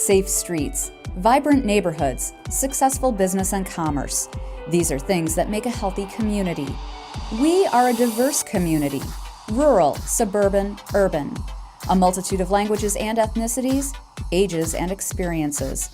safe streets, vibrant neighborhoods, successful business and commerce. These are things that make a healthy community. We are a diverse community, rural, suburban, urban. A multitude of languages and ethnicities, ages and experiences.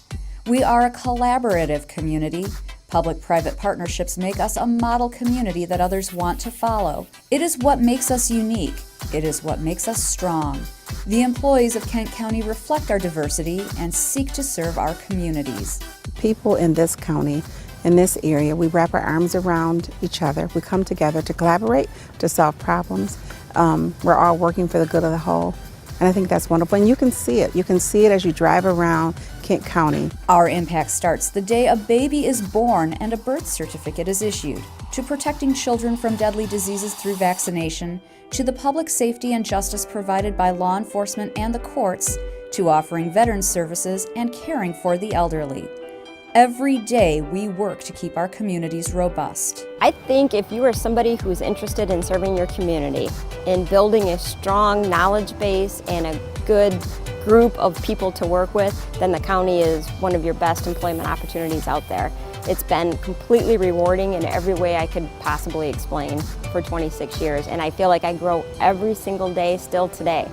We are a collaborative community. Public-private partnerships make us a model community that others want to follow. It is what makes us unique. It is what makes us strong. The employees of Kent County reflect our diversity and seek to serve our communities. People in this county, in this area, we wrap our arms around each other. We come together to collaborate, to solve problems. We're all working for the good of the whole. And I think that's wonderful. And you can see it. You can see it as you drive around Kent County. Our impact starts the day a baby is born and a birth certificate is issued, to protecting children from deadly diseases through vaccination, to the public safety and justice provided by law enforcement and the courts, to offering veterans services and caring for the elderly. Every day we work to keep our communities robust. I think if you are somebody who's interested in serving your community, in building a strong knowledge base and a good group of people to work with, then the county is one of your best employment opportunities out there. It's been completely rewarding in every way I could possibly explain for 26 years, and I feel like I grow every single day still today.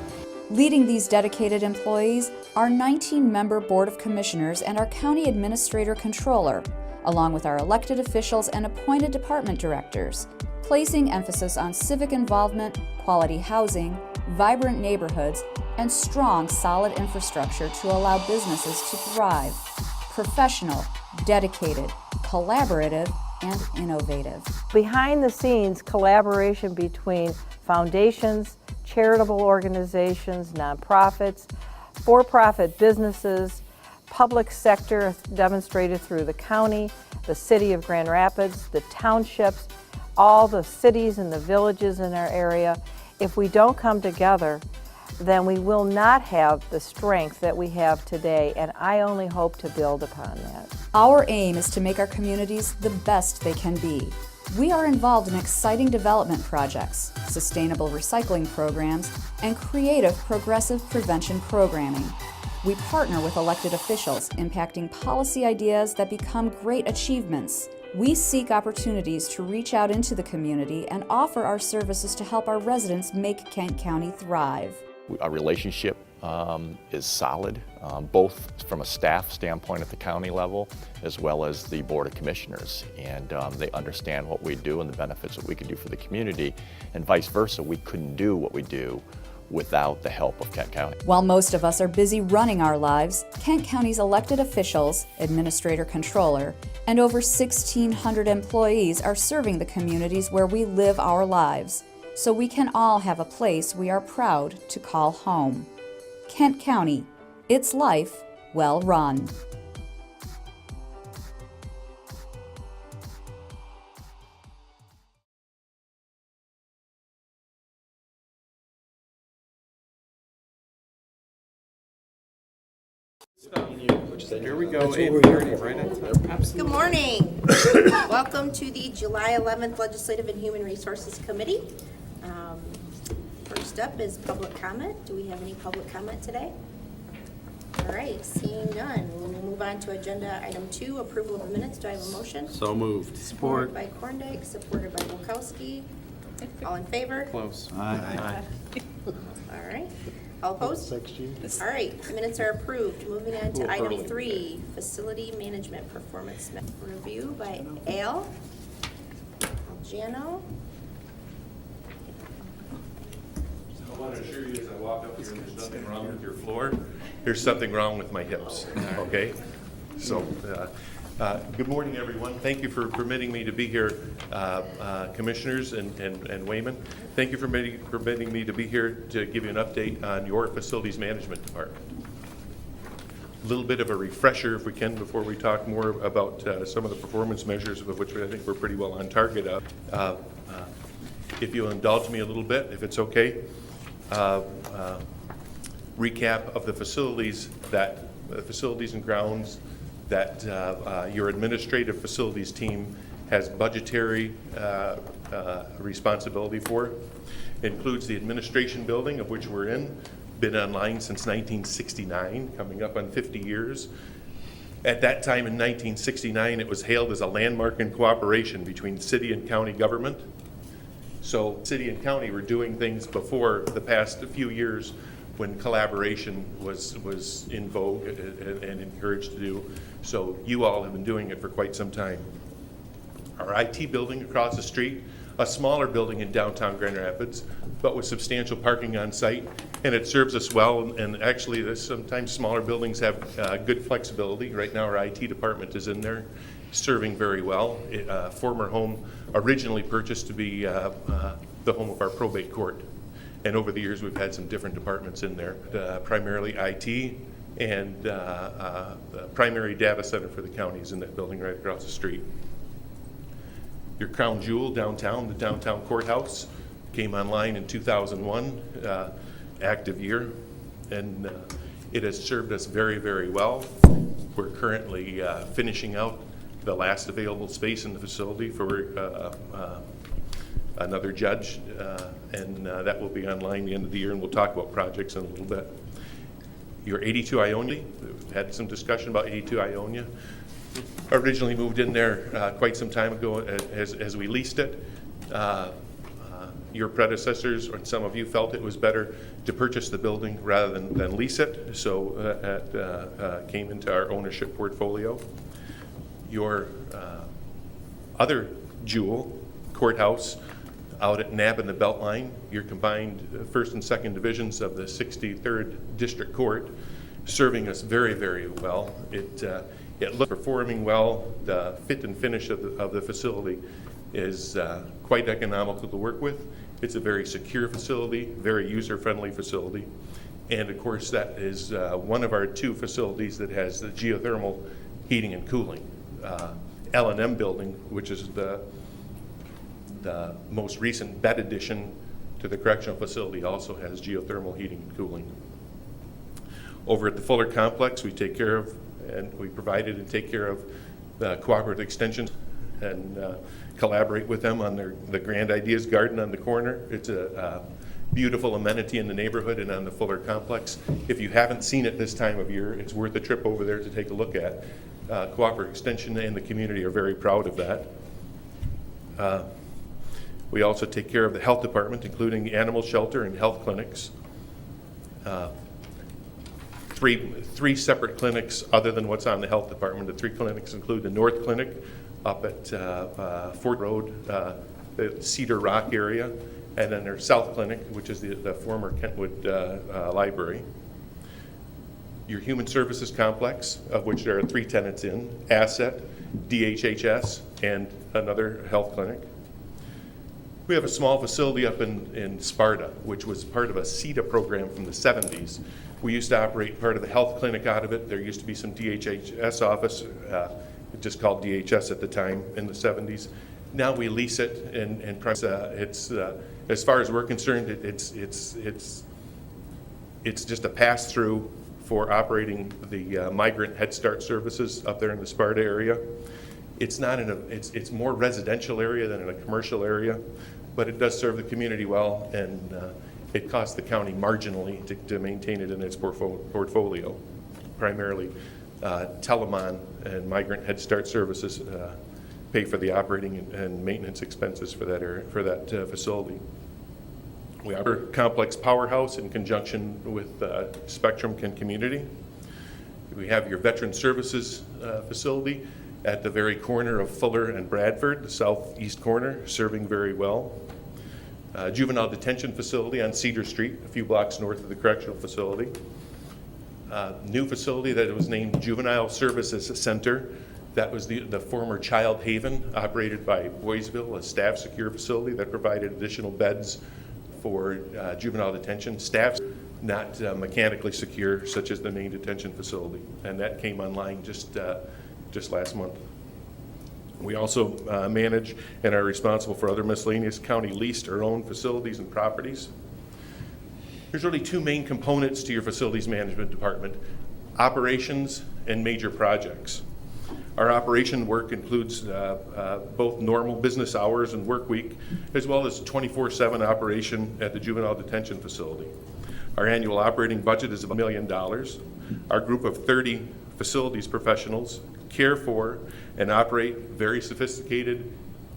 Leading these dedicated employees, our 19-member Board of Commissioners and our County Administrator Controller, along with our elected officials and appointed department directors, placing emphasis on civic involvement, quality housing, vibrant neighborhoods, and strong, solid infrastructure to allow businesses to thrive. Professional, dedicated, collaborative, and innovative. Behind the scenes, collaboration between foundations, charitable organizations, nonprofits, for-profit businesses, public sector demonstrated through the county, the city of Grand Rapids, the townships, all the cities and the villages in our area. If we don't come together, then we will not have the strength that we have today, and I only hope to build upon that. Our aim is to make our communities the best they can be. We are involved in exciting development projects, sustainable recycling programs, and creative progressive prevention programming. We partner with elected officials, impacting policy ideas that become great achievements. We seek opportunities to reach out into the community and offer our services to help our residents make Kent County thrive. Our relationship is solid, both from a staff standpoint at the county level as well as the Board of Commissioners. And they understand what we do and the benefits that we can do for the community, and vice versa. We couldn't do what we do without the help of Kent County. While most of us are busy running our lives, Kent County's elected officials, administrator controller, and over 1,600 employees are serving the communities where we live our lives, so we can all have a place we are proud to call home. Kent County, its life well run. Here we go. Good morning. Welcome to the July 11th Legislative and Human Resources Committee. First up is public comment. Do we have any public comment today? All right, seeing none, we'll move on to agenda item 2, approval of the minutes. Do I have a motion? So moved. Support by Korndike, supported by Wilkowski. All in favor? Close. Aye. All right. All opposed? All right, the minutes are approved. Moving on to item 3, facility management performance review by Al Algiano. I want to assure you as I walk up here, there's nothing wrong with your floor. There's something wrong with my hips, okay? So, good morning, everyone. Thank you for permitting me to be here, commissioners and Wayman. Thank you for permitting me to be here to give you an update on your facilities management department. A little bit of a refresher, if we can, before we talk more about some of the performance measures, of which I think we're pretty well on target of. If you'll indulge me a little bit, if it's okay. Recap of the facilities and grounds that your administrative facilities team has budgetary responsibility for. It includes the administration building, of which we're in, been online since 1969, coming up on 50 years. At that time in 1969, it was hailed as a landmark in cooperation between city and county government. So city and county were doing things before the past few years when collaboration was in vogue and encouraged to do. So you all have been doing it for quite some time. Our IT building across the street, a smaller building in downtown Grand Rapids, but with substantial parking on site, and it serves us well. And actually, sometimes smaller buildings have good flexibility. Right now, our IT department is in there, serving very well. Former home, originally purchased to be the home of our probate court, and over the years, we've had some different departments in there, primarily IT, and the primary data center for the county is in that building right across the street. Your crown jewel downtown, the downtown courthouse, came online in 2001, active year, and it has served us very, very well. We're currently finishing out the last available space in the facility for another judge, and that will be online the end of the year, and we'll talk about projects in a little bit. Your 82 Ionia, we've had some discussion about 82 Ionia. Originally moved in there quite some time ago as we leased it. Your predecessors, or some of you, felt it was better to purchase the building rather than lease it, so it came into our ownership portfolio. Your other jewel, courthouse, out at Nab and the Beltline, your combined first and second divisions of the 63rd District Court, serving us very, very well. It looks performing well. The fit and finish of the facility is quite economical to work with. It's a very secure facility, very user-friendly facility. And of course, that is one of our two facilities that has the geothermal heating and cooling. L&M building, which is the most recent bed addition to the correctional facility, also has geothermal heating and cooling. Over at the Fuller Complex, we take care of and we provided and take care of the cooperative extensions and collaborate with them on the Grand Ideas Garden on the corner. It's a beautiful amenity in the neighborhood and on the Fuller Complex. If you haven't seen it this time of year, it's worth a trip over there to take a look at. Cooperative Extension and the community are very proud of that. We also take care of the health department, including the animal shelter and health clinics. Three separate clinics other than what's on the health department. The three clinics include the North Clinic up at Fort Road, the Cedar Rock area, and then their South Clinic, which is the former Kentwood Library. Your Human Services Complex, of which there are three tenants in, Asset, DHHS, and another health clinic. We have a small facility up in Sparta, which was part of a CETA program from the 70s. We used to operate part of the health clinic out of it. There used to be some DHHS office, just called DHS at the time in the 70s. Now we lease it, and it's as far as we're concerned, it's just a pass-through for operating the migrant Head Start services up there in the Sparta area. It's not it's more residential area than in a commercial area, but it does serve the community well, and it costs the county marginally to maintain it in its portfolio. Primarily, Telemon and Migrant Head Start services pay for the operating and maintenance expenses for that area, for that facility. We have our complex powerhouse in conjunction with Spectrum and Community. We have your Veteran Services facility at the very corner of Fuller and Bradford, the southeast corner, serving very well. Juvenile Detention facility on Cedar Street, a few blocks north of the correctional facility. New facility that was named Juvenile Services Center. That was the former Child Haven, operated by Boysville, a staff secure facility that provided additional beds for juvenile detention. Staff not mechanically secure, such as the main detention facility, and that came online just last month. We also manage and are responsible for other miscellaneous county leased or owned facilities and properties. There's really two main components to your facilities management department: operations and major projects. Our operation work includes both normal business hours and work week, as well as 24/7 operation at the juvenile detention facility. Our annual operating budget is $1 million. Our group of 30 facilities professionals care for and operate very sophisticated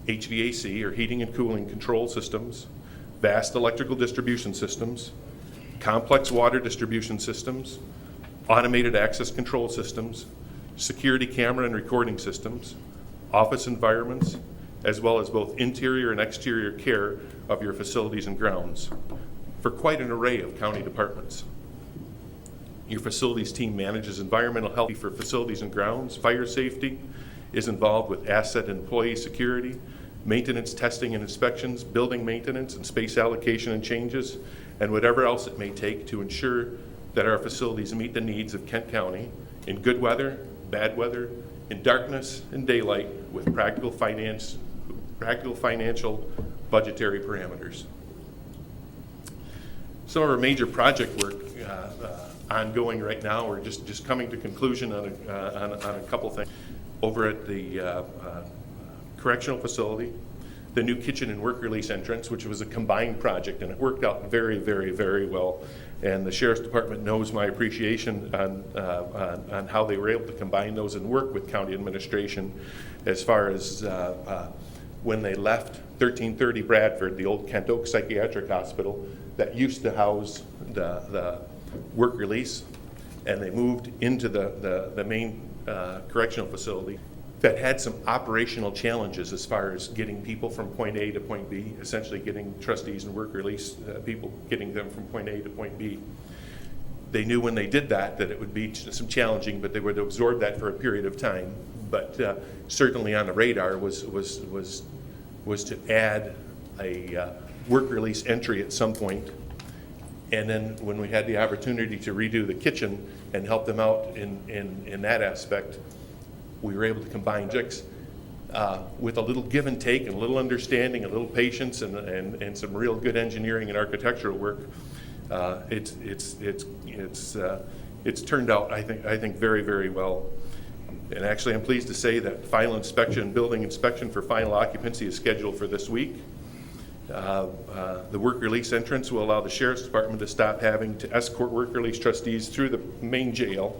HVAC, or heating and cooling control systems, vast electrical distribution systems, complex water distribution systems, automated access control systems, security camera and recording systems, office environments, as well as both interior and exterior care of your facilities and grounds for quite an array of county departments. Your facilities team manages environmental health for facilities and grounds, fire safety, is involved with asset and employee security, maintenance, testing and inspections, building maintenance and space allocation and changes, and whatever else it may take to ensure that our facilities meet the needs of Kent County in good weather, bad weather, in darkness and daylight, with practical financial budgetary parameters. Some of our major project work ongoing right now, we're just coming to conclusion on a couple things. Over at the correctional facility, the new kitchen and work release entrance, which was a combined project, and it worked out very, very, very well. And the Sheriff's Department knows my appreciation on how they were able to combine those and work with county administration as far as when they left 1330 Bradford, the old Kent Oak Psychiatric Hospital that used to house the work release, and they moved into the main correctional facility that had some operational challenges as far as getting people from point A to point B, essentially getting trustees and work release people, getting them from point A to point B. They knew when they did that it would be some challenging, but they would absorb that for a period of time. But certainly on the radar was to add a work release entry at some point. And then when we had the opportunity to redo the kitchen and help them out in that aspect, we were able to combine projects with a little give and take and a little understanding, a little patience, and some real good engineering and architectural work. It's turned out, I think very, very well. And actually, I'm pleased to say that final inspection, building inspection for final occupancy is scheduled for this week. The work release entrance will allow the Sheriff's Department to stop having to escort work release trustees through the main jail,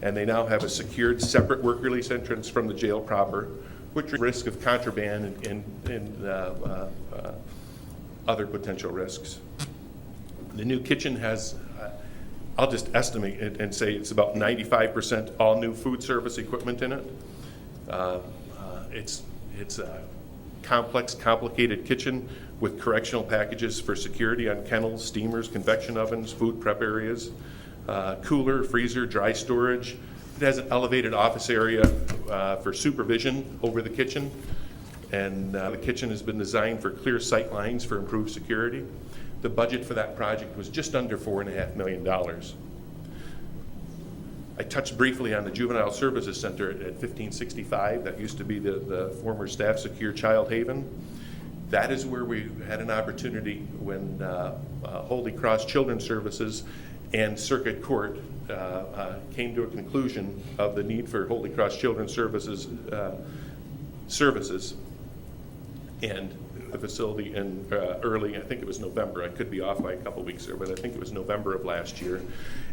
and they now have a secured separate work release entrance from the jail proper, which risk of contraband and other potential risks. The new kitchen has, I'll just estimate it and say it's about 95% all new food service equipment in it. It's a complex, complicated kitchen with correctional packages for security on kennels, steamers, convection ovens, food prep areas, cooler, freezer, dry storage. It has an elevated office area for supervision over the kitchen, and the kitchen has been designed for clear sight lines for improved security. The budget for that project was just under $4.5 million. I touched briefly on the Juvenile Services Center at 1565. That used to be the former staff secure child haven. That is where we had an opportunity when Holy Cross Children's Services and Circuit Court came to a conclusion of the need for Holy Cross Children's Services and the facility in early, I think it was November, I could be off by a couple weeks there, but I think it was November of last year.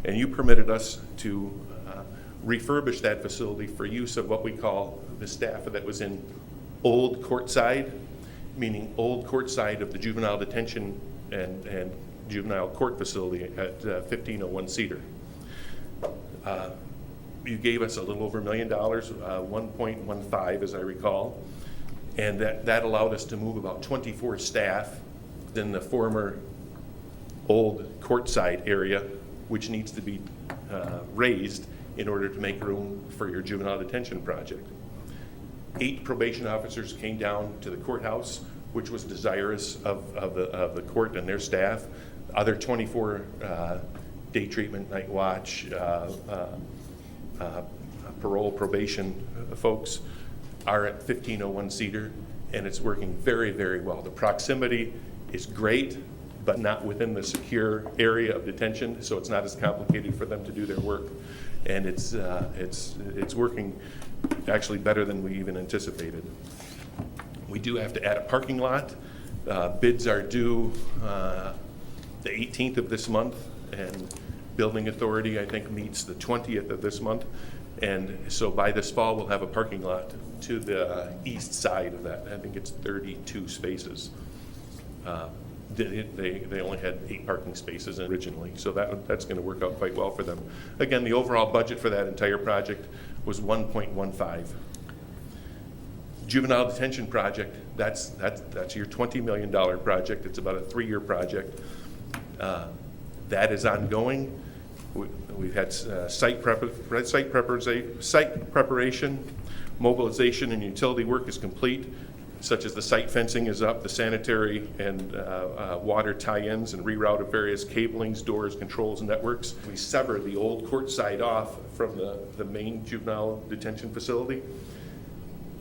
And you permitted us to refurbish that facility for use of what we call the staff that was in old courtside, meaning old courtside of the Juvenile Detention and Juvenile Court facility at 1501 Cedar. You gave us a little over $1 million, 1.15 as I recall, and that allowed us to move about 24 staff in the former old courtside area, which needs to be raised in order to make room for your juvenile detention project. 8 probation officers came down to the courthouse, which was desirous of the court and their staff. Other 24 day treatment, night watch, parole, probation folks are at 1501 Cedar, and it's working very, very well. The proximity is great, but not within the secure area of detention, so it's not as complicated for them to do their work. And it's working actually better than we even anticipated. We do have to add a parking lot. Bids are due the 18th of this month, and Building Authority, I think, meets the 20th of this month. And so by this fall, we'll have a parking lot to the east side of that. I think it's 32 spaces. They only had 8 parking spaces originally, so that's going to work out quite well for them. Again, the overall budget for that entire project was $1.15. Juvenile Detention project, that's your $20 million project. It's about a 3-year project. That is ongoing. We've had site preparation, mobilization, and utility work is complete, such as the site fencing is up, the sanitary and water tie-ins and reroute of various cablings, doors, controls, and networks. We severed the old court side off from the main juvenile detention facility.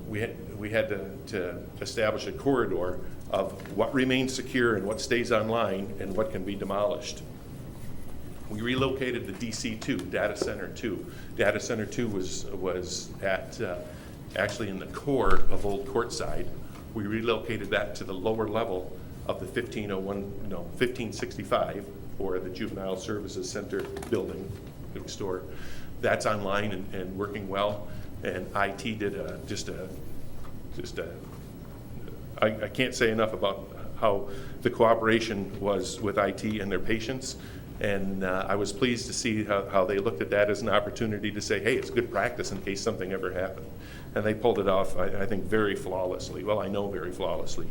We had to establish a corridor of what remains secure and what stays online and what can be demolished. We relocated the DC2, Data Center 2. Data Center 2 was at actually in the core of Old Courtside. We relocated that to the lower level of the 1565, or the Juvenile Services Center building next door. That's online and working well. And IT did I can't say enough about how the cooperation was with IT and their patients. And I was pleased to see how they looked at that as an opportunity to say, hey, it's good practice in case something ever happened. And they pulled it off, I think, very flawlessly. Well, I know very flawlessly.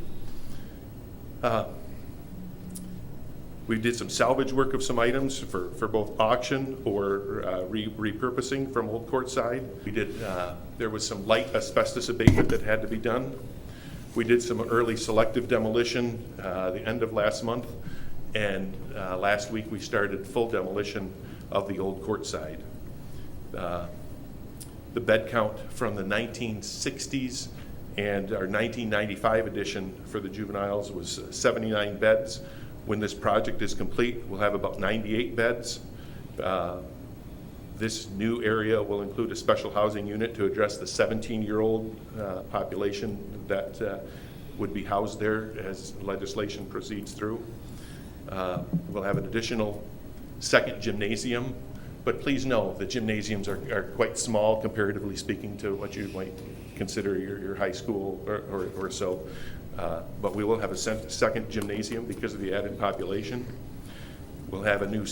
We did some salvage work of some items for both auction or repurposing from Old Courtside. We did, there was some light asbestos abatement that had to be done. We did some early selective demolition the end of last month. And last week we started full demolition of the Old Courtside. The bed count from the 1960s and our 1995 edition for the juveniles was 79 beds. When this project is complete, we'll have about 98 beds. This new area will include a special housing unit to address the 17-year-old population that would be housed there as legislation proceeds through. We'll have an additional second gymnasium, but please know the gymnasiums are quite small comparatively speaking to what you might consider your high school or so. But we will have a second gymnasium because of the added population. We'll have a new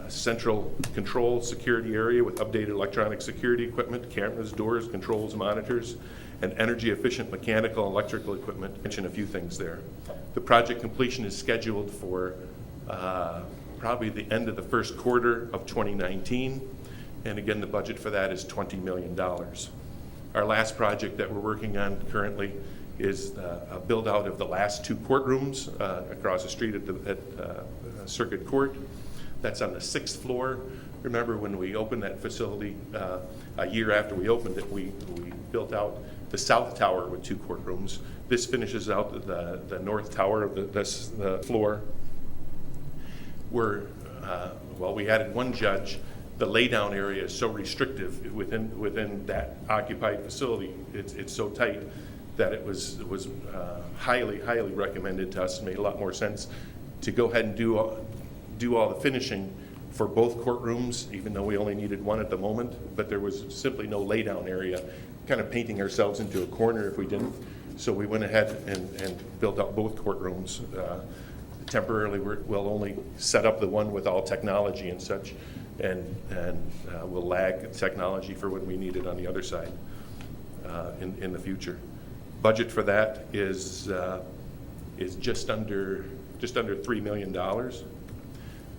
central control security area with updated electronic security equipment, cameras, doors, controls, monitors, and energy efficient mechanical and electrical equipment. Mention a few things there. The project completion is scheduled for probably the end of the first quarter of 2019. And again, the budget for that is $20 million. Our last project that we're working on currently is a build out of the last 2 courtrooms across the street at Circuit Court. That's on the 6th floor. Remember when we opened that facility, a year after we opened it, we built out the south tower with 2 courtrooms. This finishes out the north tower of the floor. We added 1 judge. The laydown area is so restrictive within that occupied facility. It's so tight that it was highly recommended to us. It made a lot more sense to go ahead and do all the finishing for both courtrooms, even though we only needed 1 at the moment. But there was simply no laydown area, kind of painting ourselves into a corner if we didn't. So we went ahead and built out both courtrooms. Temporarily, we'll only set up the one with all technology and such, and we'll lag technology for when we need it on the other side in the future. Budget for that is just under $3 million.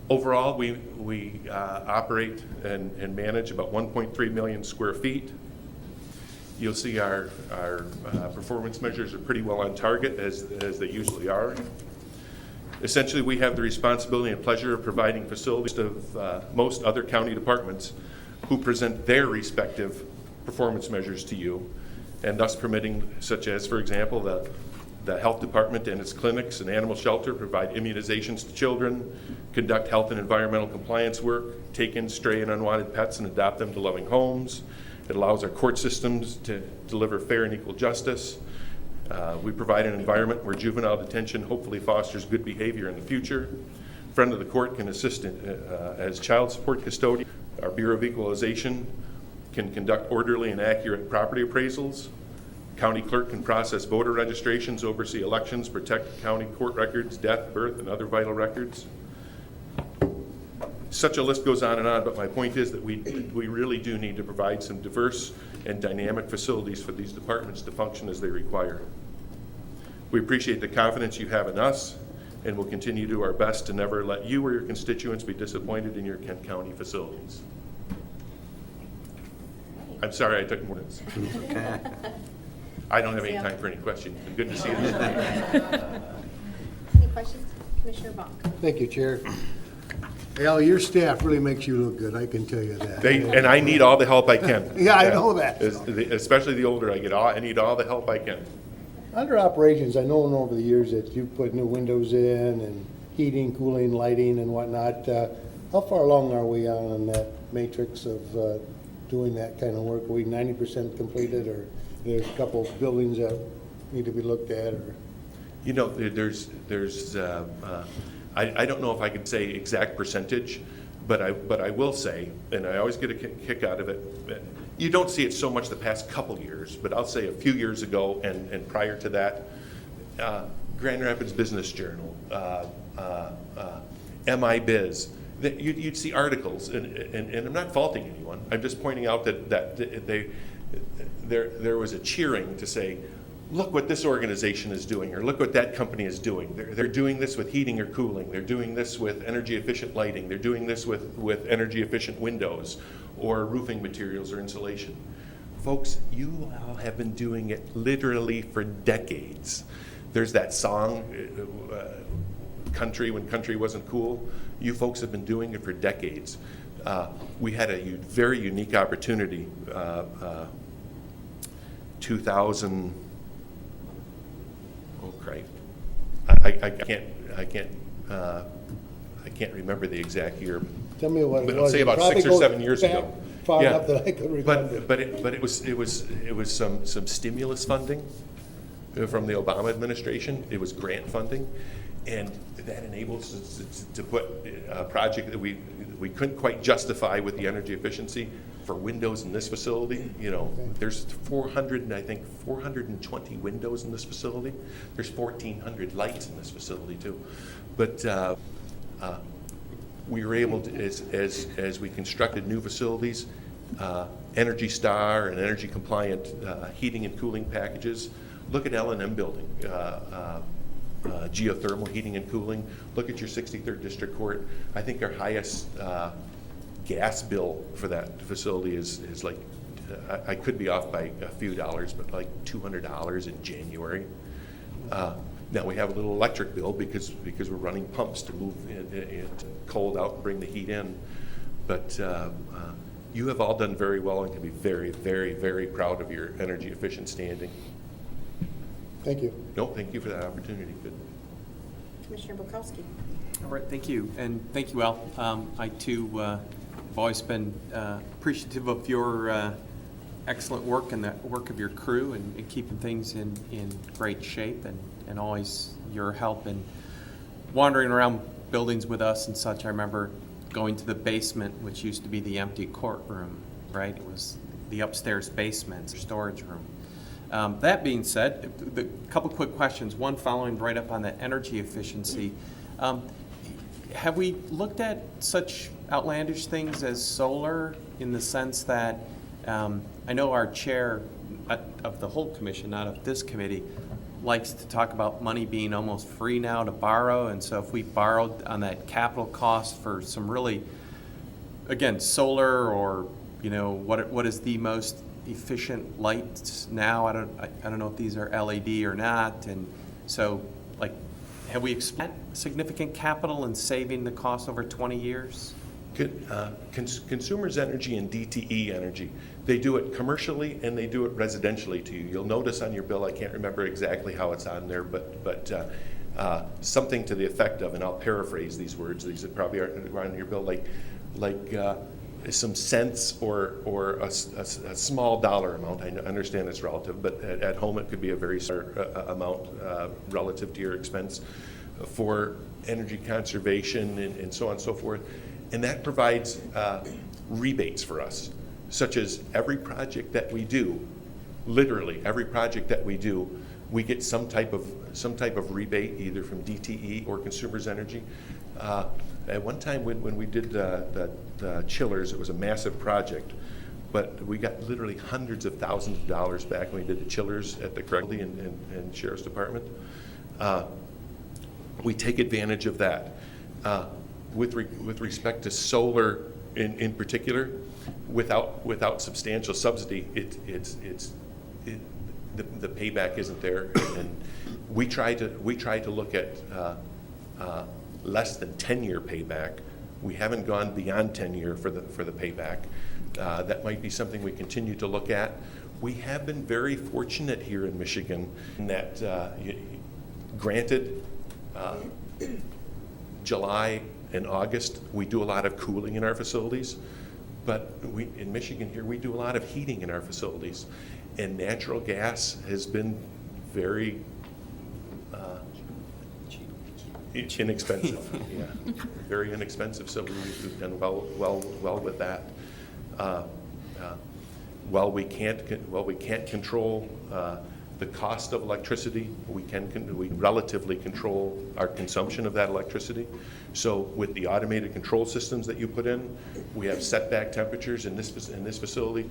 Overall, we operate and manage about 1.3 million square feet. You'll see our performance measures are pretty well on target, as they usually are. Essentially, we have the responsibility and pleasure of providing facilities of most other county departments who present their respective performance measures to you, and thus permitting, such as, for example, the health department and its clinics and animal shelter provide immunizations to children, conduct health and environmental compliance work, take in stray and unwanted pets and adopt them to loving homes. It allows our court systems to deliver fair and equal justice. We provide an environment where juvenile detention hopefully fosters good behavior in the future. friend of the court can assist as child support custodian. Our Bureau of Equalization can conduct orderly and accurate property appraisals. County clerk can process voter registrations, oversee elections, protect county court records, death, birth, and other vital records. Such a list goes on, but my point is that we really do need to provide some diverse and dynamic facilities for these departments to function as they require. We appreciate the confidence you have in us, and will continue to do our best to never let you or your constituents be disappointed in your Kent County facilities. I'm sorry I took more than this. I don't have any time for any questions. Good to see you this morning. Any questions? Commissioner Bonk. Thank you, Chair. Al, your staff really makes you look good, I can tell you that. And I need all the help I can. Yeah, I know that. Especially the older I get, I need all the help I can. Under operations, I know over the years that you put new windows in and heating, cooling, lighting and whatnot. How far along are we on that matrix of doing that kind of work? Are we 90% completed, or there's a couple of buildings that need to be looked at? Or You know, I don't know if I could say exact percentage, but I will say, and I always get a kick out of it, you don't see it so much the past couple years, but I'll say a few years ago and prior to that, Grand Rapids Business Journal, MI Biz, you'd see articles, and I'm not faulting anyone, I'm just pointing out that there was a cheering to say, look what this organization is doing, or look what that company is doing. They're doing this with heating or cooling. They're doing this with energy efficient lighting. They're doing this with energy efficient windows or roofing materials or insulation. Folks, you all have been doing it literally for decades. There's that song, Country, when country wasn't cool. You folks have been doing it for decades. We had a very unique opportunity, 2000, oh crap, I can't remember the exact year. tell me what it But was. I'll say about 6 or 7 years ago. Far Yeah. enough that I could remember. But it was some stimulus funding from the Obama administration. It was grant funding, and that enables us to put a project that we couldn't quite justify with the energy efficiency for windows in this facility. You know, there's 420 windows in this facility. There's 1,400 lights in this facility too. But we were able to, as we constructed new facilities, Energy Star and energy compliant heating and cooling packages. Look at L&M building, geothermal heating and cooling. Look at your 63rd District Court. I think our highest gas bill for that facility is like, I could be off by a few dollars, but like $200 in January. Now we have a little electric bill because we're running pumps to move it cold out and bring the heat in. But you have all done very well and can be very, very, very proud of your energy efficient standing. Thank you. No, thank you for that opportunity. Good. Commissioner Bukowski. All right, thank you, and thank you, Al. I too have always been appreciative of your excellent work and the work of your crew and keeping things in great shape, and always your help in wandering around buildings with us and such. I remember going to the basement, which used to be the empty courtroom, right? It was the upstairs basement, storage room. That being said, a couple quick questions. One following right up on the energy efficiency. Have we looked at such outlandish things as solar, in the sense that I know our chair of the whole commission, not of this committee, likes to talk about money being almost free now to borrow, and so if we borrowed on that capital cost for some really, again, solar, or what is the most efficient lights now? I don't know if these are LED or not, and so have we spent significant capital in saving the cost over 20 years? Consumers Energy and DTE Energy, they do it commercially and they do it residentially to you. You'll notice on your bill, I can't remember exactly how it's on there, but something to the effect of, and I'll paraphrase these words, these are probably on your bill, like some cents or a small dollar amount. I understand it's relative, but at home it could be a very small amount relative to your expense. for energy conservation and so on and so forth. And that provides rebates for us, such as every project that we do, literally every project that we do, we get some type of rebate, either from DTE or Consumers Energy. At one time when we did the chillers, it was a massive project, but we got literally hundreds of thousands of dollars back when we did the chillers at the Craigly and Sheriff's Department. We take advantage of that. With respect to solar in particular, without substantial subsidy, the payback isn't there, and we try to look at less than 10-year payback. We haven't gone beyond 10-year for the payback. That might be something we continue to look at. We have been very fortunate here in Michigan in that, granted, July and August, we do a lot of cooling in our facilities, but in Michigan here, we do a lot of heating in our facilities. And natural gas has been very inexpensive. Yeah, very inexpensive. So we've done well with that. While we can't control the cost of electricity, we relatively control our consumption of that electricity. So with the automated control systems that you put in, we have setback temperatures in this facility.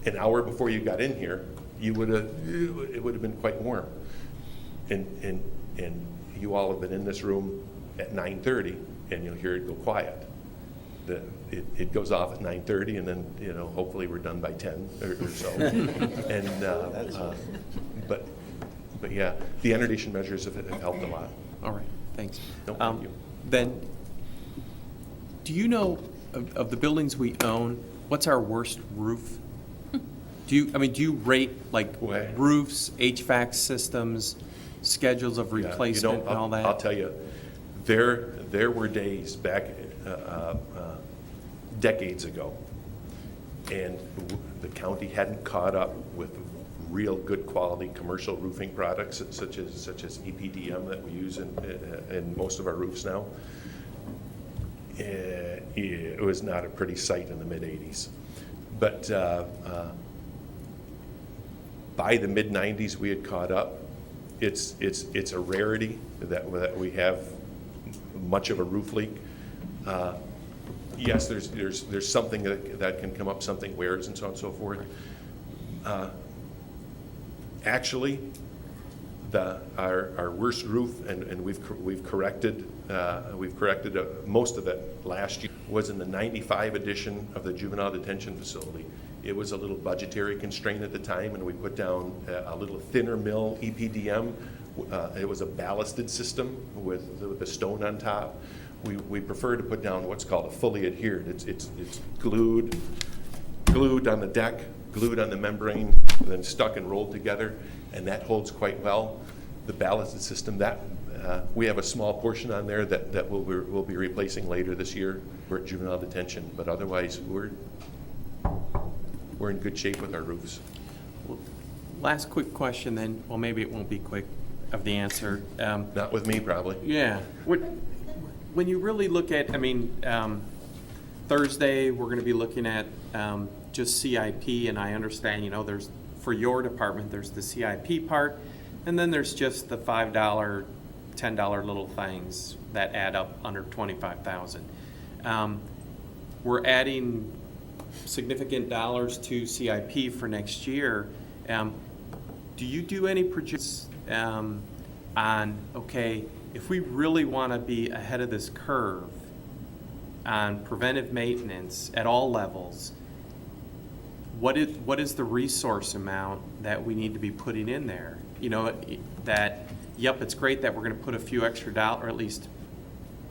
An hour before you got in here, it would have been quite warm, and you all have been in this room at 9:30, and you'll hear it go quiet. It goes off at 9:30, and then hopefully we're done by 10 or so. And but yeah, the annotation measures have helped a lot. All right, thanks. No, thank you. Then, do you know of the buildings we own, what's our worst roof? Do you rate like roofs, HVAC systems, schedules of replacement, and all that? I'll tell you, there were days back decades ago, and the county hadn't caught up with real good quality commercial roofing products such as EPDM that we use in most of our roofs now. It was not a pretty sight in the mid-'80s, but by the mid-'90s we had caught up. It's a rarity that we have much of a roof leak. Yes, there's something that can come up, something wears and so on and so forth. Actually, our worst roof, and we've corrected most of it last year, was in the '95 edition of the Juvenile Detention facility. It was a little budgetary constraint at the time, and we put down a little thinner mill EPDM. It was a ballasted system with a stone on top. We prefer to put down what's called a fully adhered. It's glued on the deck, glued on the membrane, and then stuck and rolled together, and that holds quite well. The ballasted system, that we have a small portion on there that we'll be replacing later this year. We're at Juvenile Detention, but otherwise we're in good shape with our roofs. Last quick question then, well maybe it won't be quick of the answer. Not with me, probably. Yeah. When you really look at, Thursday we're going to be looking at just CIP, and I understand, there's, for your department, there's the CIP part, and then there's just the $5, $10 little things that add up under $25,000. We're adding significant dollars to CIP for next year. Do you do any projections on, okay, if we really want to be ahead of this curve on preventive maintenance at all levels, what is the resource amount that we need to be putting in there? It's great that we're going to put a few extra dollars, or at least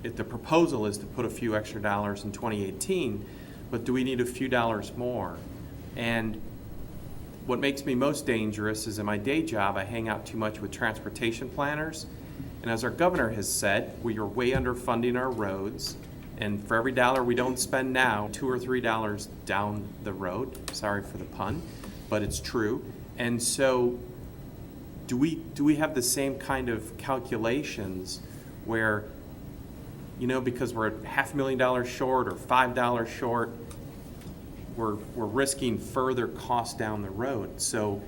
if the proposal is to put a few extra dollars in 2018, but do we need a few dollars more? And what makes me most dangerous is in my day job, I hang out too much with transportation planners. And as our governor has said, we are way underfunding our roads. And for every dollar we don't spend now, $2 or $3 down the road. Sorry for the pun, but it's true. And so do we have the same kind of calculations where, because we're $500,000 short or $5 short, we're risking further costs down the road? So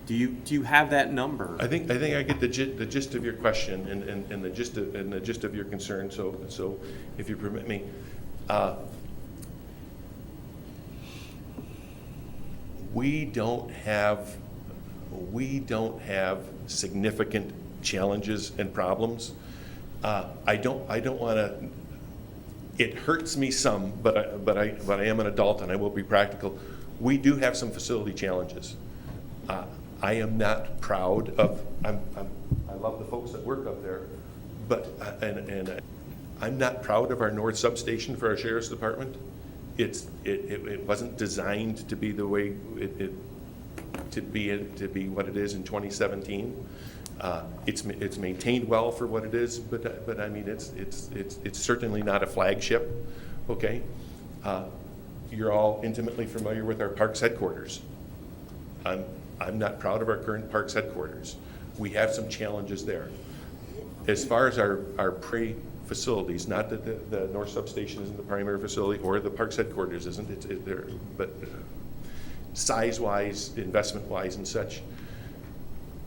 do you have that number? I think I get the gist of your question and the gist of your concern. So if you permit me, we don't have significant challenges and problems. I don't want to. It hurts me some, but I am an adult and I will be practical. We do have some facility challenges. I am not proud of. I love the folks that work up there, but I'm not proud of our north substation for our sheriff's department. It wasn't designed to be the way to be what it is in 2017. It's maintained well for what it is, but I mean it's certainly not a flagship. Okay, you're all intimately familiar with our Parks headquarters. I'm not proud of our current Parks headquarters. We have some challenges there. As far as our facilities, not that the north substation isn't the primary facility or the Parks headquarters isn't, but size-wise, investment-wise and such,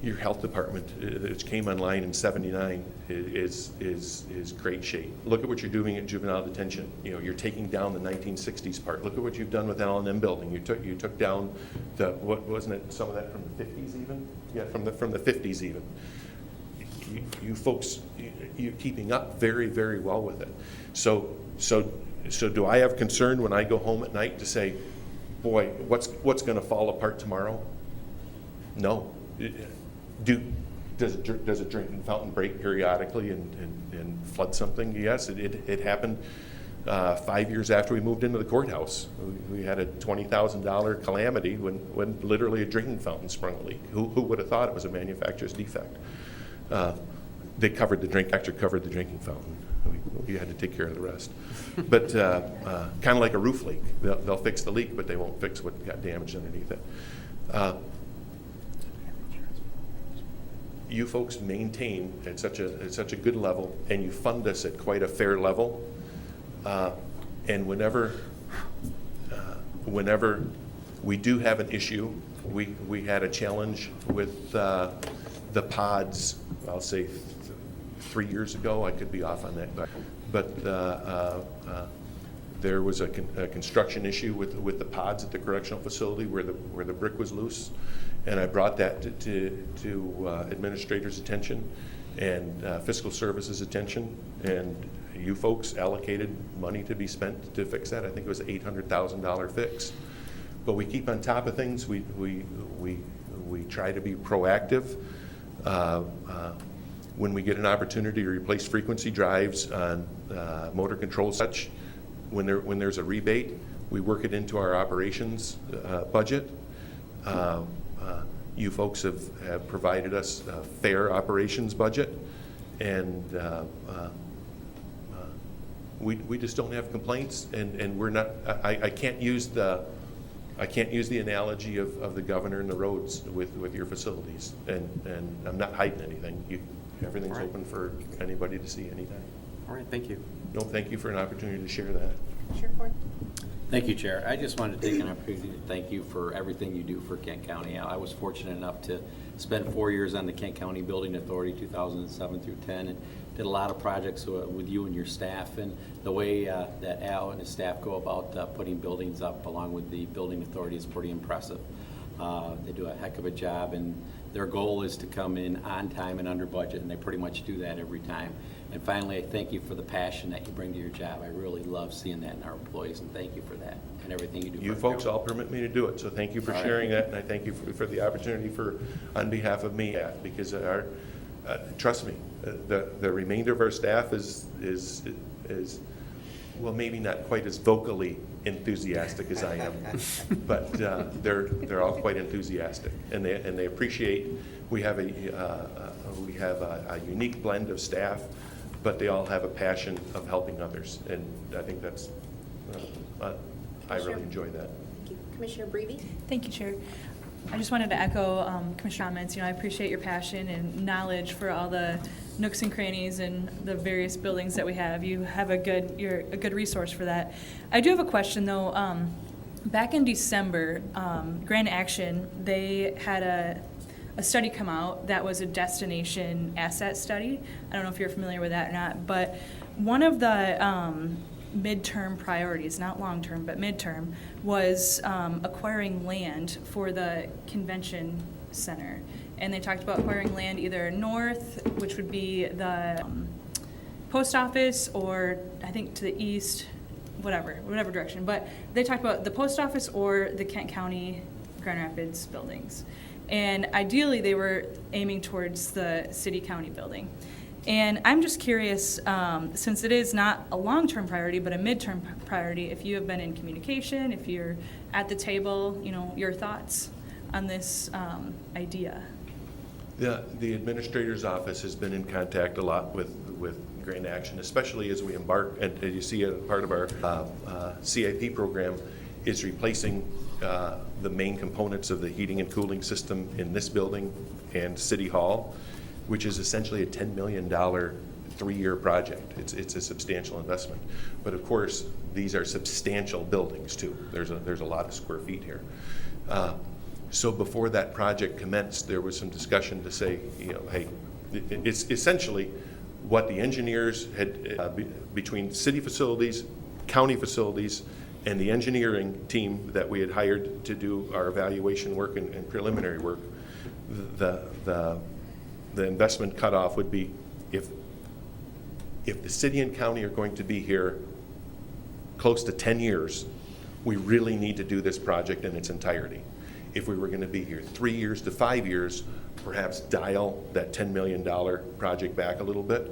your health department, which came online in '79, is great shape. Look at what you're doing at Juvenile Detention. You're taking down the 1960s part. Look at what you've done with L&M building. You took down what wasn't it? Some of that from the 50s even? Yeah, from the 50s even. You folks, you're keeping up very, very well with it. So do I have concern when I go home at night to say, boy, what's going to fall apart tomorrow? No. Does a drinking fountain break periodically and flood something? Yes, it happened 5 years after we moved into the courthouse. We had a $20,000 calamity when literally a drinking fountain sprung a leak. Who would have thought it was a manufacturer's defect? They covered the drinking fountain. We had to take care of the rest. But kind of like a roof leak. They'll fix the leak, but they won't fix what got damaged underneath it. You folks maintain at such a good level, and you fund us at quite a fair level. And whenever we do have an issue, we had a challenge with the pods. I'll say 3 years ago. I could be off on that, but there was a construction issue with the pods at the correctional facility where the brick was loose. And I brought that to administrators' attention and fiscal services attention, and you folks allocated money to be spent to fix that. I think it was an $800,000 fix. But we keep on top of things. We try to be proactive. When we get an opportunity to replace frequency drives on motor control such, when there's a rebate, we work it into our operations budget. You folks have provided us a fair operations budget, and we just don't have complaints, and we're not. I can't use the analogy of the governor and the roads with your facilities, and I'm not hiding anything. Everything's right. Open for anybody to see anytime. All right, thank you. No, thank you for an opportunity to share that. Commissioner Ford? Thank you, Chair. I just wanted to take an opportunity to thank you for everything you do for Kent County. I was fortunate enough to spend 4 years on the Kent County Building Authority, 2007 through 10, and did a lot of projects with you and your staff. And the way that Al and his staff go about putting buildings up along with the Building Authority is pretty impressive. They do a heck of a job, and their goal is to come in on time and under budget, and they pretty much do that every time. And finally, I thank you for the passion that you bring to your job. I really love seeing that in our employees, and thank you for that and everything you do. You folks all permit me to do it, so thank you for sharing that, and I thank you for the opportunity on behalf of me, because trust me, the remainder of our staff is well, maybe not quite as vocally enthusiastic as I am, but they're all quite enthusiastic, and they appreciate. We have a unique blend of staff, but they all have a passion of helping others, and I think that's I really enjoy that. Thank you. Commissioner Breedy? Thank you, Chair. I just wanted to echo Commissioner comments. I appreciate your passion and knowledge for all the nooks and crannies and the various buildings that we have. You're a good resource for that. I do have a question though. Back in December, Grand Action, they had a study come out that was a destination asset study. I don't know if you're familiar with that or not, but one of the midterm priorities, not long-term, but midterm, was acquiring land for the convention center. And they talked about acquiring land either north, which would be the post office, or I think to the east, whatever direction. But they talked about the post office or the Kent County Grand Rapids buildings. And ideally, they were aiming towards the city-county building. And I'm just curious, since it is not a long-term priority, but a midterm priority, if you have been in communication, if you're at the table, your thoughts on this idea. The administrator's office has been in contact a lot with Grand Action, especially as we embark, and you see a part of our CIP program is replacing the main components of the heating and cooling system in this building and City Hall, which is essentially a $10 million 3-year project. It's a substantial investment. But of course, these are substantial buildings too. There's a lot of square feet here. So before that project commenced, there was some discussion to say, hey, it's essentially what the engineers had, between city facilities, county facilities, and the engineering team that we had hired to do our evaluation work and preliminary work, the investment cutoff would be if the city and county are going to be here close to 10 years, we really need to do this project in its entirety. If we were going to be here 3 years to 5 years, perhaps dial that $10 million project back a little bit.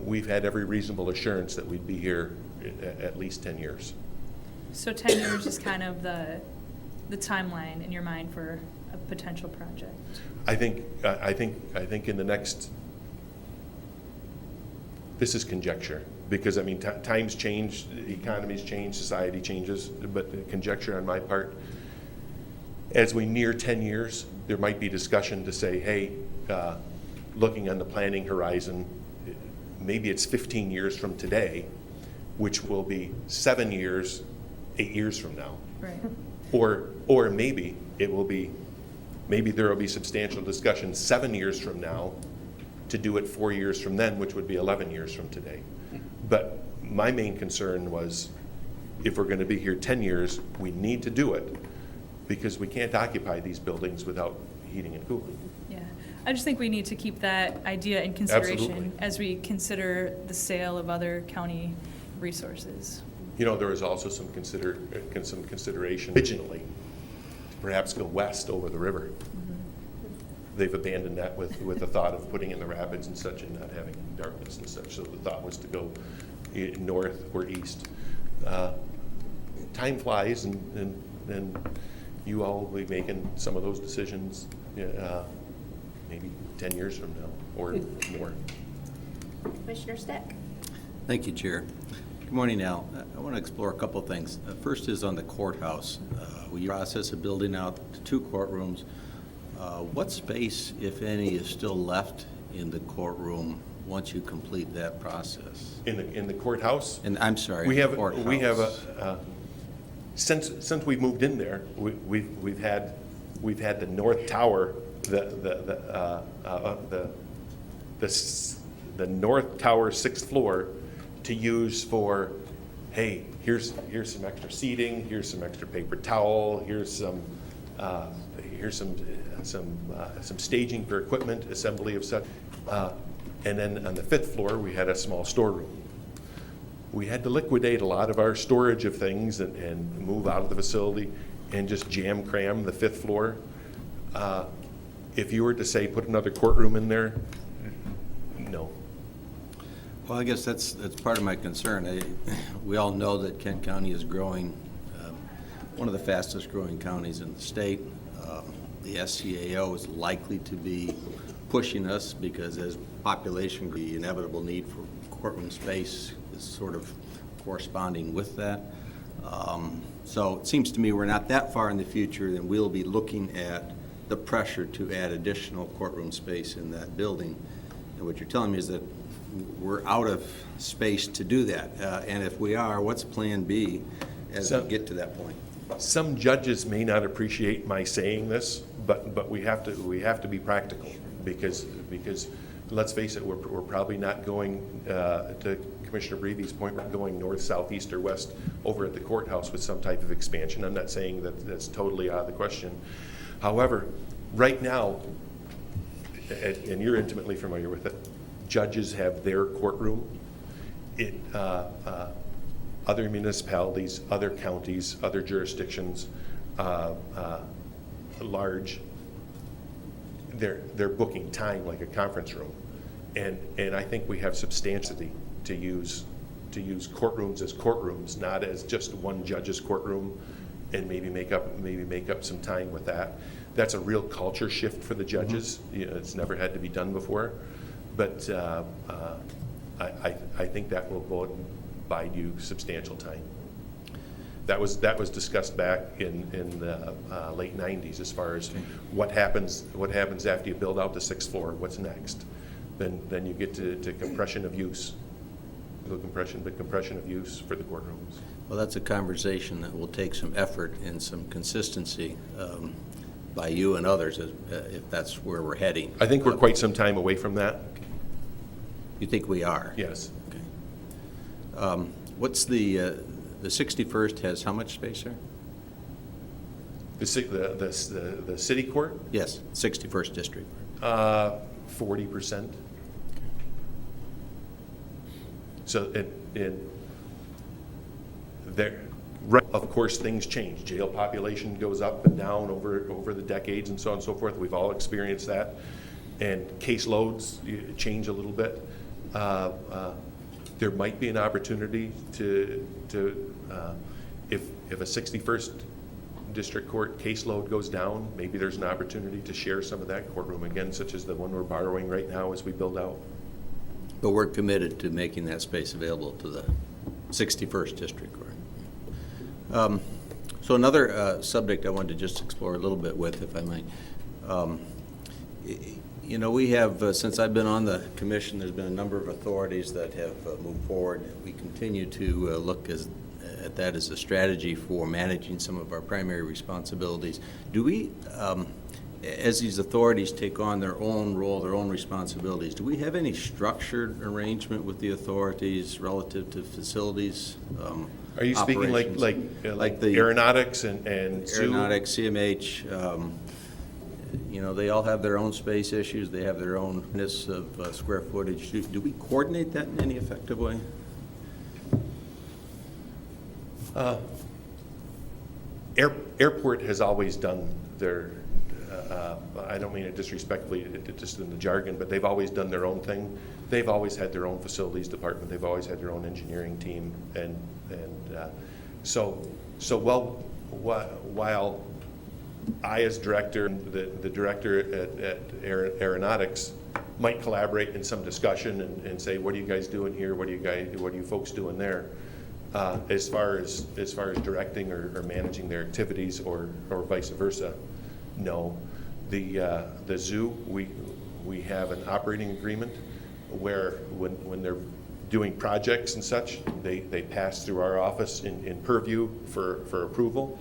We've had every reasonable assurance that we'd be here at least 10 years. So 10 years is kind of the timeline in your mind for a potential project? I think in the next, this is conjecture, because times change, economies change, society changes, but conjecture on my part, as we near 10 years, there might be discussion to say, hey, looking on the planning horizon, maybe it's 15 years from today, which will be 7 years, 8 years from now. Right. Or maybe it will be, maybe there will be substantial discussion 7 years from now to do it 4 years from then, which would be 11 years from today. But my main concern was, if we're going to be here 10 years, we need to do it, because we can't occupy these buildings without heating and cooling. Yeah, I just think we need to keep that idea in consideration. Absolutely. As we consider the sale of other county resources. There was also some consideration originally to perhaps go west over the river. Mm-hmm. They've abandoned that with the thought of putting in the rapids and such and not having darkness and such. So the thought was to go north or east. Time flies, and you all will be making some of those decisions maybe 10 years from now or more. Commissioner Steck. Thank you, Chair. Good morning, Al. I want to explore a couple of things. First is on the courthouse. We process of building out 2 courtrooms. What space, if any, is still left in the courtroom once you complete that process? In the courthouse? And I'm sorry, we have courthouse. Since we've moved in there, we've had the north tower, the north tower 6th floor to use for, hey, here's some extra seating, here's some extra paper towel, here's some staging for equipment, assembly of such. And then on the 5th floor, we had a small storeroom. We had to liquidate a lot of our storage of things and move out of the facility and just jam cram the 5th floor. If you were to say put another courtroom in there, no. Well, I guess that's part of my concern. We all know that Kent County is growing, one of the fastest growing counties in the state. The SCAO is likely to be pushing us because as population, the inevitable need for courtroom space is sort of corresponding with that. So it seems to me we're not that far in the future, and we'll be looking at the pressure to add additional courtroom space in that building. And what you're telling me is that we're out of space to do that. And if we are, what's Plan B as we get to that point? Some judges may not appreciate my saying this, but we have to be practical, because let's face it, we're probably not going to Commissioner Breevy's point, we're going north, south, east, or west over at the courthouse with some type of expansion. I'm not saying that that's totally out of the question. However, right now, and you're intimately familiar with it, judges have their courtroom. Other municipalities, other counties, other jurisdictions, large, they're booking time like a conference room, and I think we have substantially to use courtrooms as courtrooms, not as just one judge's courtroom, and maybe make up some time with that. That's a real culture shift for the judges. You know, it's never had to be done before, but I think that will buy you substantial time. That was discussed back in the late '90s as far as what happens after you build out the 6th floor. What's next? Then you get to compression of use. Compression of use for the courtrooms. Well, that's a conversation that will take some effort and some consistency by you and others, if that's where we're heading. I think we're quite some time away from that. You think we are? Yes. Okay. What's the 61st has how much space there? The city court? Yes, 61st district. 40%. So of course, things change. Jail population goes up and down over the decades and so on and so forth. We've all experienced that. And caseloads change a little bit. There might be an opportunity to if a 61st district court caseload goes down, maybe there's an opportunity to share some of that courtroom again, such as the one we're borrowing right now as we build out. But we're committed to making that space available to the 61st district court. So another subject I wanted to just explore a little bit with, if I might. You know, we have, since I've been on the commission, there's been a number of authorities that have moved forward. We continue to look at that as a strategy for managing some of our primary responsibilities. Do we, as these authorities take on their own role, their own responsibilities, do we have any structured arrangement with the authorities relative to facilities? Are you speaking like the aeronautics and zoo? Aeronautics, CMH, you know, they all have their own space issues. They have their own ness of square footage. Do we coordinate that in any effective way? Airport has always done their, I don't mean it disrespectfully, just in the jargon, but they've always done their own thing. They've always had their own facilities department. They've always had their own engineering team. While I, as director, and the director at Aeronautics might collaborate in some discussion and say, what are you guys doing here? What are you folks doing there? As far as directing or managing their activities or vice versa, no. The zoo, we have an operating agreement where when they're doing projects and such, they pass through our office in purview for approval.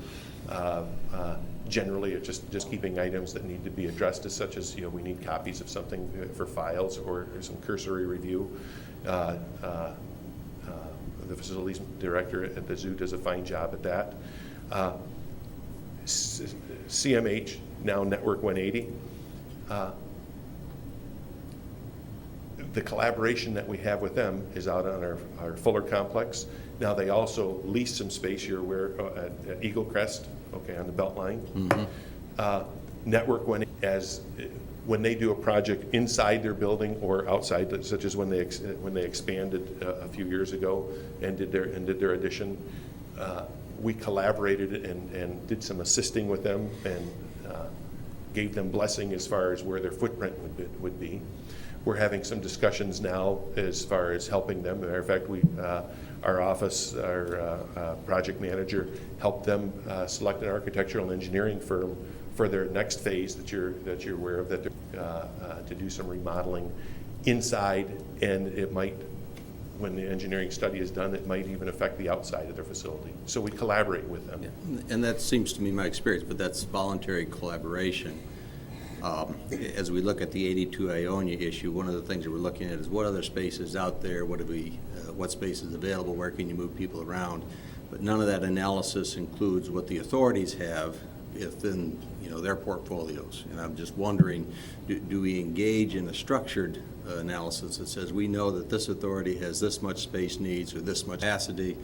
Generally, it's just keeping items that need to be addressed, as such as, you know, we need copies of something for files or some cursory review. The facilities director at the zoo does a fine job at that. CMH, now Network 180. The collaboration that we have with them is out on our Fuller complex. Now they also lease some space, you're aware, at Eagle Crest, okay, on the Beltline. Mm-hmm. Network, when they do a project inside their building or outside, such as when they expanded a few years ago and did their addition, we collaborated and did some assisting with them and gave them blessing as far as where their footprint would be. we're having some discussions now as far as helping them. Matter of fact, our office, our project manager, helped them select an architectural and engineering firm for their next phase that you're aware of, that to do some remodeling inside, and it might, when the engineering study is done, it might even affect the outside of their facility. So we collaborate with them. Yeah. And that seems to be my experience, but that's voluntary collaboration. As we look at the 82 Ionia issue, one of the things that we're looking at is what other space is out there, what space is available, where can you move people around? But none of that analysis includes what the authorities have within their portfolios. And I'm just wondering, do we engage in a structured analysis that says we know that this authority has this much space needs or this much capacity,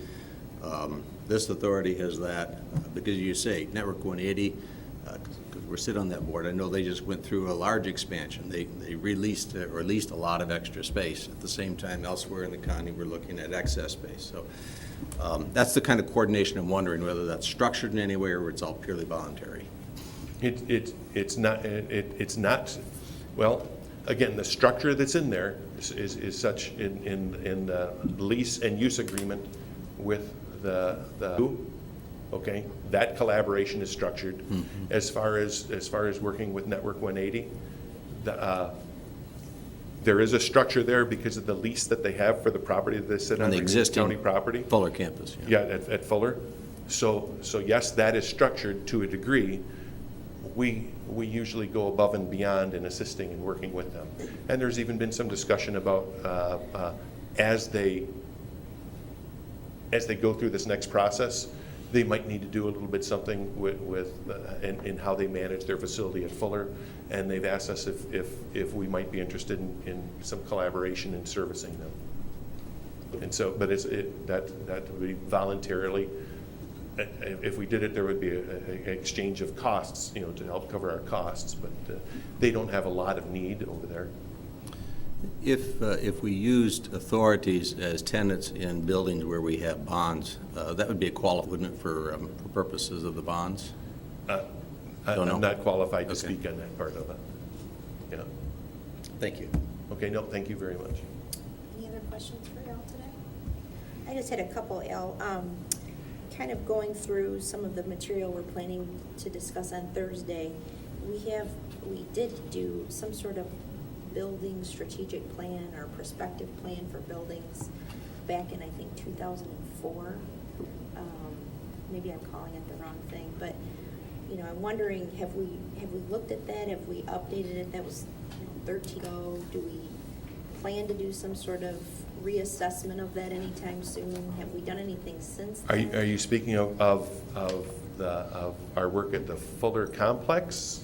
this authority has that, because you say Network 180, because we're sitting on that board, I know they just went through a large expansion. They released or released a lot of extra space. At the same time, elsewhere in the county, we're looking at excess space. So that's the kind of coordination I'm wondering, whether that's structured in any way or it's all purely voluntary. It's not. Well, again, the structure that's in there is such in the lease and use agreement with the okay, that collaboration is structured. Mm-hmm. As far as working with Network 180, there is a structure there because of the lease that they have for the property that they sit on, the existing county property. Fuller campus. Yeah, at Fuller. So yes, that is structured to a degree. We usually go above and beyond in assisting and working with them. And there's even been some discussion about as they go through this next process, they might need to do a little bit something in how they manage their facility at Fuller, and they've asked us if we might be interested in some collaboration in servicing them. And so, but that would be voluntarily. If we did it, there would be an exchange of costs, to help cover our costs. But they don't have a lot of need over there. If we used authorities as tenants in buildings where we have bonds, that would be a qualified, wouldn't it, for purposes of the bonds? I'm not qualified to speak on that part of it. Yeah. Thank you. Okay. No, thank you very much. Any other questions for Al today? I just had a couple, Al. Kind of going through some of the material we're planning to discuss on Thursday. We did do some sort of building strategic plan or prospective plan for buildings back in, I think, 2004. Maybe I'm calling it the wrong thing, but I'm wondering, have we looked at that? Have we updated it? That was 13 ago. Do we plan to do some sort of reassessment of that anytime soon? Have we done anything since then? Are you speaking of our work at the Fuller complex?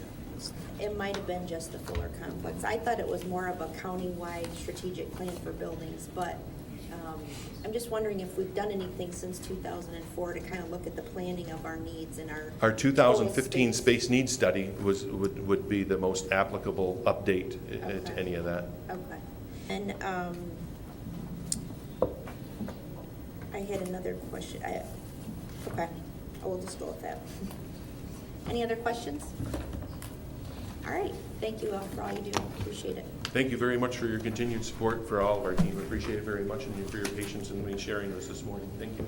It might have been just the Fuller complex. I thought it was more of a county-wide strategic plan for buildings, but I'm just wondering if we've done anything since 2004 to kind of look at the planning of our needs and our 2015 space needs study would be the most applicable update to any of that. Okay. And I had another question. Okay, I will just go with that. Any other questions? All right, thank you all for all you do. Appreciate it. Thank you very much for your continued support for all of our team. Appreciate it very much, and for your patience in me sharing this morning. Thank you.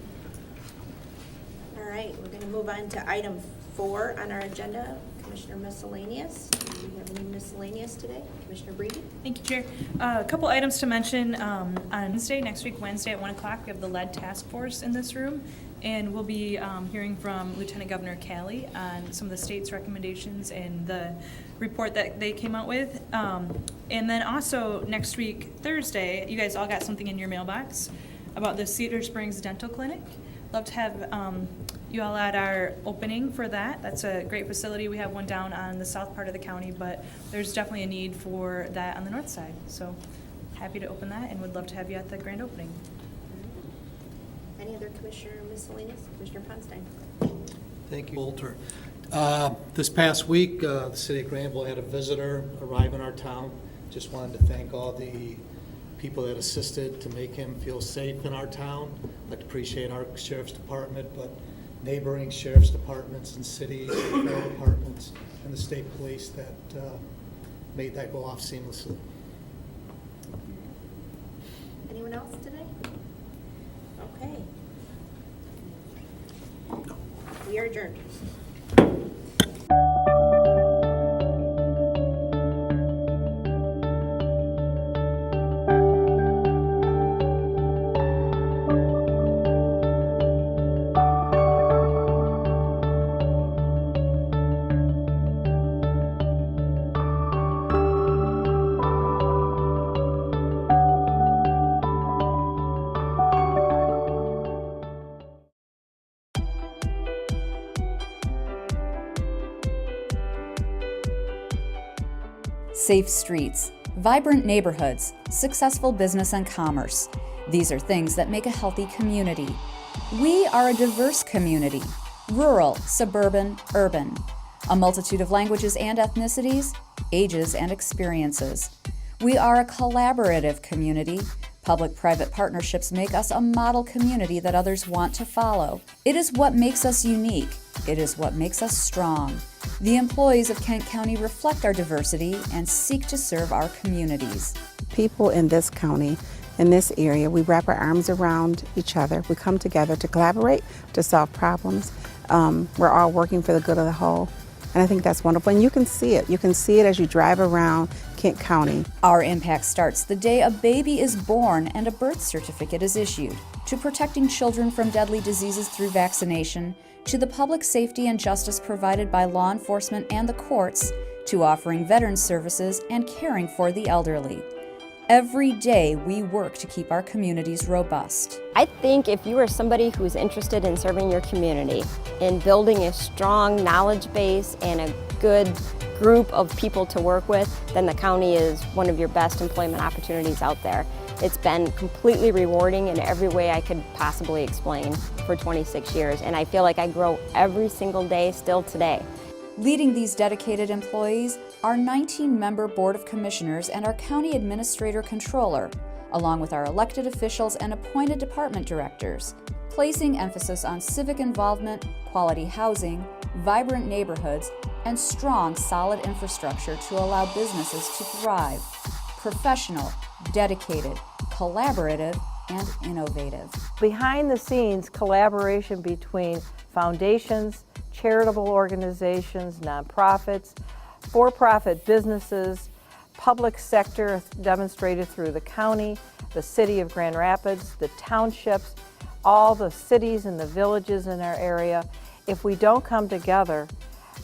All right, we're going to move on to item 4 on our agenda, Commissioner Miscellaneous. Do we have any miscellaneous today? Commissioner Breeden? Thank you, Chair. A couple items to mention. On Wednesday, next week, Wednesday at 1 o'clock, we have the lead task force in this room, and we'll be hearing from Lieutenant Governor Calley on some of the state's recommendations and the report that they came out with. And then also next week, Thursday, you guys all got something in your mailbox about the Cedar Springs Dental Clinic. Love to have you all at our opening for that. That's a great facility. We have one down on the south part of the county, but there's definitely a need for that on the north side. So happy to open that and would love to have you at the grand opening. Any other Commissioner Miscellaneous? Commissioner Ponstein? Thank you, Walter. This past week, the city of Granville had a visitor arrive in our town. Just wanted to thank all the people that assisted to make him feel safe in our town. I'd like to appreciate our sheriff's department, but neighboring sheriff's departments and cities, and fire departments, and the state police that made that go off seamlessly. We are adjourned. Safe streets, vibrant neighborhoods, successful business and commerce. These are things that make a healthy community. We are a diverse community, rural, suburban, urban. A multitude of languages and ethnicities, ages and experiences. We are a collaborative community. Public-private partnerships make us a model community that others want to follow. It is what makes us unique. It is what makes us strong. The employees of Kent County reflect our diversity and seek to serve our communities. People in this county, in this area, we wrap our arms around each other. We come together to collaborate, to solve problems. We're all working for the good of the whole. And I think that's wonderful. And you can see it. You can see it as you drive around Kent County. Our impact starts the day a baby is born and a birth certificate is issued, to protecting children from deadly diseases through vaccination, to the public safety and justice provided by law enforcement and the courts, to offering veterans services and caring for the elderly. Every day we work to keep our communities robust. I think if you are somebody who is interested in serving your community, in building a strong knowledge base and a good group of people to work with, then the county is one of your best employment opportunities out there. It's been completely rewarding in every way I could possibly explain for 26 years, and I feel like I grow every single day still today. Leading these dedicated employees, our 19-member Board of Commissioners and our County Administrator Controller, along with our elected officials and appointed department directors, placing emphasis on civic involvement, quality housing, vibrant neighborhoods, and strong, solid infrastructure to allow businesses to thrive. Professional, dedicated, collaborative, and innovative. Behind the scenes, collaboration between foundations, charitable organizations, nonprofits, for-profit businesses, public sector demonstrated through the county, the city of Grand Rapids, the townships, all the cities and the villages in our area. If we don't come together,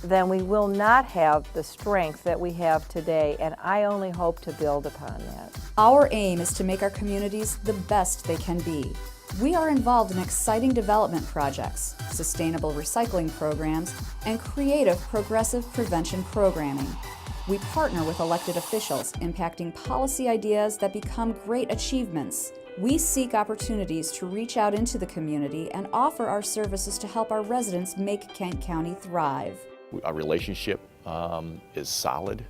then we will not have the strength that we have today, and I only hope to build upon that. Our aim is to make our communities the best they can be. We are involved in exciting development projects, sustainable recycling programs, and creative progressive prevention programming. We partner with elected officials, impacting policy ideas that become great achievements. We seek opportunities to reach out into the community and offer our services to help our residents make Kent County thrive. Our relationship is solid,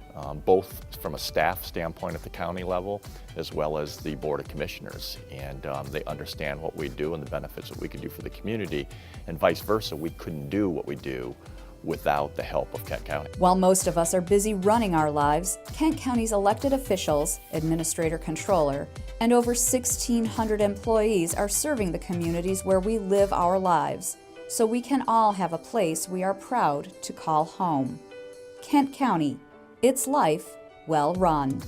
both from a staff standpoint at the county level as well as the Board of Commissioners. And they understand what we do and the benefits that we can do for the community, and vice versa. We couldn't do what we do without the help of Kent County. While most of us are busy running our lives, Kent County's elected officials, administrator controller, and over 1,600 employees are serving the communities where we live our lives, so we can all have a place we are proud to call home. Kent County, its life well run.